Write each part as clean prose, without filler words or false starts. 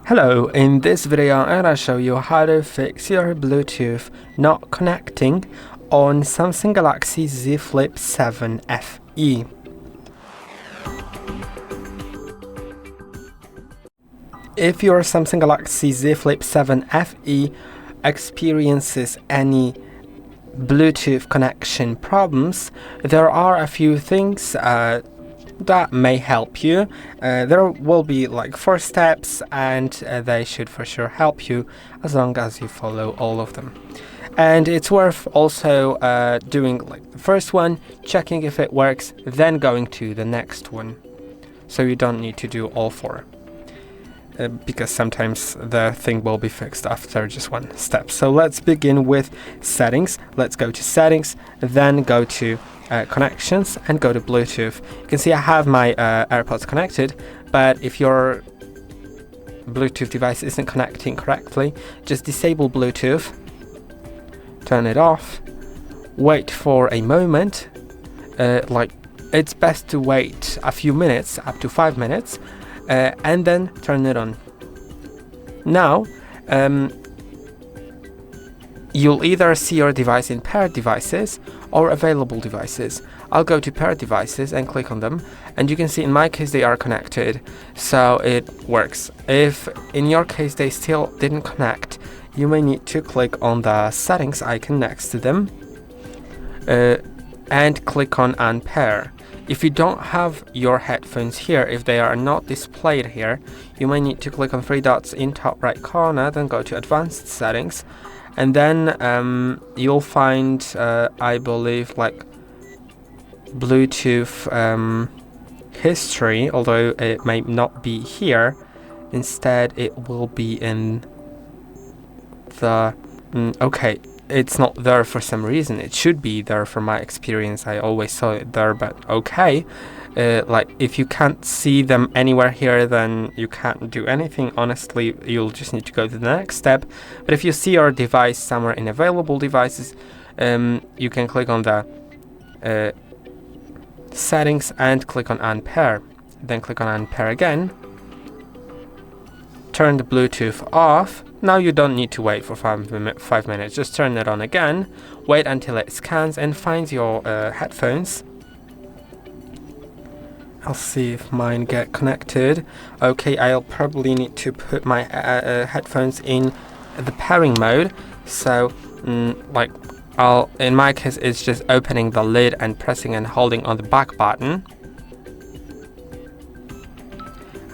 Hello, in this video I'm gonna show you how to fix your Bluetooth not connecting on Samsung Galaxy Z Flip 7 FE. If your Samsung Galaxy Z Flip 7 FE experiences any Bluetooth connection problems, there are a few things that may help you. There will be like 4 steps, and they should for sure help you as long as you follow all of them. And it's worth also doing like the first one, checking if it works, then going to the next one. So you don't need to do all 4. Because sometimes the thing will be fixed after just one step. So let's begin with settings. Let's go to settings, then go to connections and go to Bluetooth. You can see I have my AirPods connected, but if your Bluetooth device isn't connecting correctly, just disable Bluetooth, turn it off, wait for a moment, like it's best to wait a few minutes, up to 5 minutes, and then turn it on. Now, you'll either see your device in paired devices or available devices. I'll go to paired devices and click on them, and you can see in my case they are connected, so it works. If in your case they still didn't connect, you may need to click on the settings icon next to them and click on Unpair. If you don't have your headphones here, if they are not displayed here, you may need to click on 3 dots in top right corner, then go to advanced settings, and then you'll find I believe like Bluetooth history, although it may not be here. Instead it will be in the okay, it's not there for some reason. It should be there from my experience. I always saw it there, but okay. Like if you can't see them anywhere here, then you can't do anything. Honestly, you'll just need to go to the next step. But if you see your device somewhere in available devices, you can click on the settings and click on Unpair. Then click on Unpair again. Turn the Bluetooth off. Now you don't need to wait for 5 minutes. Just turn it on again. Wait until it scans and finds your headphones. I'll see if mine get connected. Okay, I'll probably need to put my headphones in the pairing mode. So, like, in my case, it's just opening the lid and pressing and holding on the back button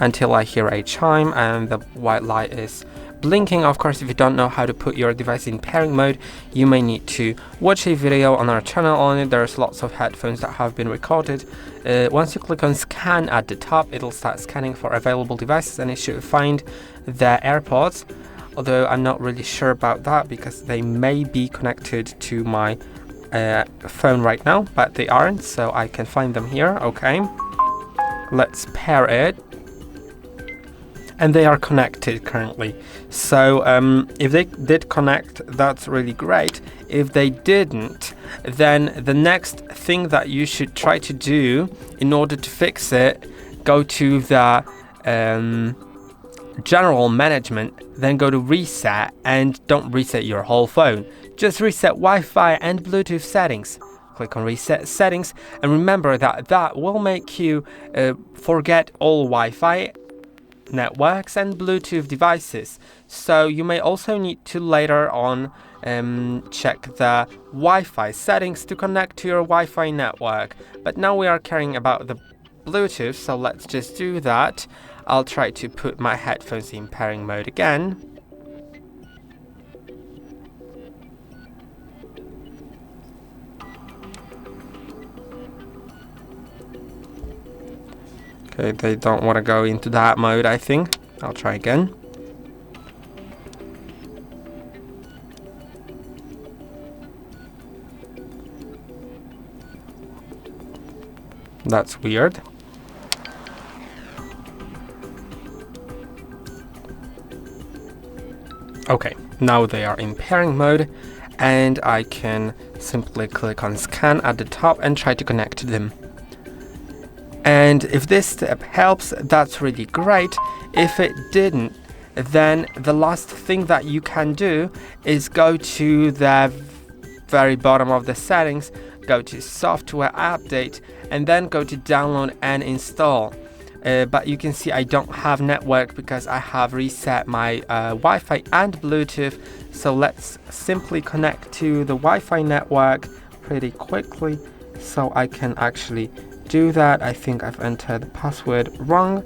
until I hear a chime and the white light is blinking. Of course, if you don't know how to put your device in pairing mode, you may need to watch a video on our channel on it. There's lots of headphones that have been recorded. Once you click on scan at the top, it'll start scanning for available devices, and it should find the AirPods, although I'm not really sure about that because they may be connected to my phone right now, but they aren't, so I can find them here. Okay, let's pair it. And they are connected currently. So if they did connect, that's really great. If they didn't, then the next thing that you should try to do in order to fix it, go to the general management, then go to reset, and don't reset your whole phone. Just reset Wi-Fi and Bluetooth settings. Click on reset settings, and remember that will make you forget all Wi-Fi networks and Bluetooth devices. So you may also need to later on check the Wi-Fi settings to connect to your Wi-Fi network. But now we are caring about the Bluetooth, so let's just do that. I'll try to put my headphones in pairing mode again. Okay, they don't want to go into that mode, I think. I'll try again. That's weird. Okay, now they are in pairing mode, and I can simply click on scan at the top and try to connect to them. And if this step helps, that's really great. If it didn't, then the last thing that you can do is go to the very bottom of the settings, go to software update, and then go to download and install. But you can see I don't have network because I have reset my Wi-Fi and Bluetooth. So let's simply connect to the Wi-Fi network pretty quickly so I can actually do that. I think I've entered the password wrong.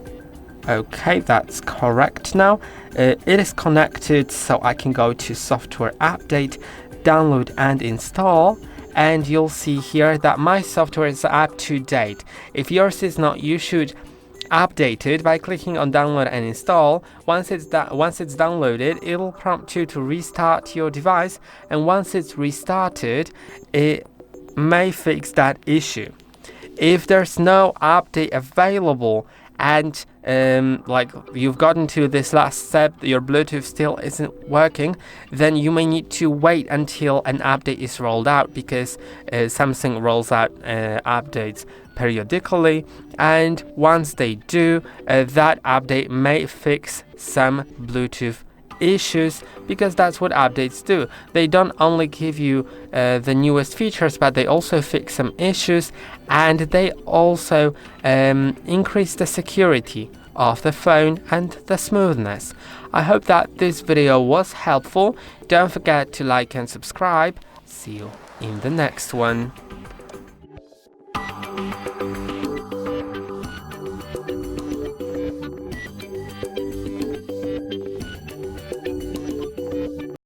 Okay, that's correct now. It is connected, so I can go to software update, download and install, and you'll see here that my software is up to date. If yours is not, you should update it by clicking on download and install. Once it's downloaded, it'll prompt you to restart your device, and once it's restarted, it may fix that issue. If there's no update available and like you've gotten to this last step, your Bluetooth still isn't working, then you may need to wait until an update is rolled out, because Samsung rolls out updates periodically, and once they do, that update may fix some Bluetooth issues, because that's what updates do. They don't only give you the newest features, but they also fix some issues, and they also increase the security of the phone and the smoothness. I hope that this video was helpful. Don't forget to like and subscribe. See you in the next one.